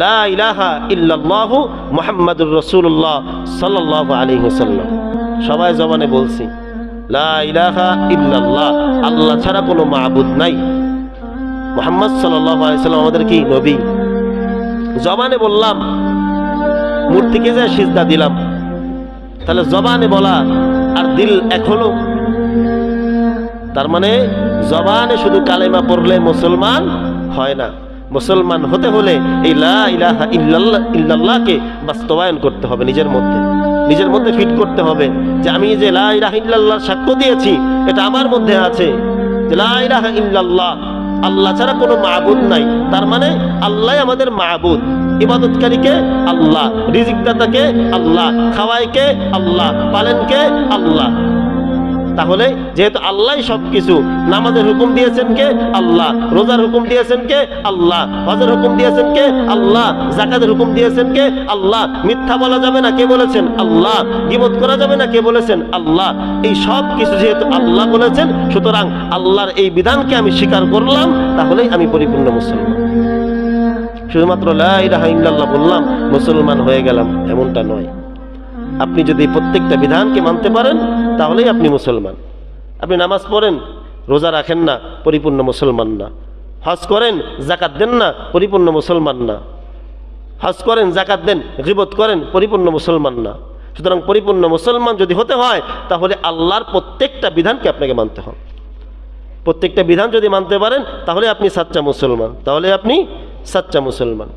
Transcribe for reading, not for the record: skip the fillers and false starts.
লা ইলাহা ইল্লাল্লাহু মুহাম্মাদুর রাসূলুল্লাহ সাল্লাল্লাহু আলাইহি ওয়াসাল্লাম। সবাই জবানে বলছি লা ইলাহা ইল্লাল্লাহ, আল্লাহ ছাড়া কোনো মাবুদ নাই, মুহাম্মদ সাল্লাল্লাহু আলাইহি ওয়াসাল্লাম আমাদের কি নবী। জবানে বললাম, মূর্তিকে যে সিজদা দিলাম, তাহলে জবানে বলা আর দিল এখনো, তার মানে জবানে শুধু কালেমা পড়লে মুসলমান হয় না। মুসলমান হতে হলে এই লা ইলাহা ইল্লাল্লাহকে বাস্তবায়ন করতে হবে, নিজের মধ্যে ফিট করতে হবে যে আমি যে লা ইলাহা ইল্লাল্লাহ সাক্ষ্য দিয়েছি এটা আমার মধ্যে আছে, যে লা ইলাহা ইল্লাল্লাহ, আল্লাহ ছাড়া কোনো মাবুদ নাই। তার মানে আল্লাহ আমাদের মাবুদ, ইবাদতকারীকে আল্লাহ, রিজিকদাতাকে আল্লাহ, খাওয়াইকে আল্লাহ, পালেনকে আল্লাহ। তাহলে যেহেতু আল্লাহ সবকিছু, নামাজের হুকুম দিয়েছেন কে? আল্লাহ। রোজার হুকুম দিয়েছেন কে? আল্লাহ। হজের হুকুম দিয়েছেন কে? আল্লাহ। যাকাতের হুকুম দিয়েছেন কে? আল্লাহ। মিথ্যা বলা যাবে না, কে বলেছেন? আল্লাহ। গীবত করা যাবে না, কে বলেছেন? আল্লাহ। এই সব কিছু যেহেতু আল্লাহ বলেছেন, সুতরাং আল্লাহর এই বিধানকে আমি স্বীকার করলাম, তাহলেই আমি পরিপূর্ণ মুসলমান। শুধুমাত্র লা ইলাহা ইল্লাল্লাহ বললাম মুসলমান হয়ে গেলাম এমনটা নয়। আপনি যদি প্রত্যেকটা বিধানকে মানতে পারেন তাহলেই আপনি মুসলমান। আপনি নামাজ পড়েন, রোজা রাখেন না, পরিপূর্ণ মুসলমান না। হজ করেন, যাকাত দেন না, পরিপূর্ণ মুসলমান না। হজ করেন, যাকাত দেন, গীবত করেন, পরিপূর্ণ মুসলমান না। সুতরাং পরিপূর্ণ মুসলমান যদি হতে হয় তাহলে আল্লাহর প্রত্যেকটা বিধানকে আপনাকে মানতে হবে। প্রত্যেকটা বিধান যদি মানতে পারেন তাহলে আপনি সাচ্চা মুসলমান, তাহলে আপনি সাচ্চা মুসলমান।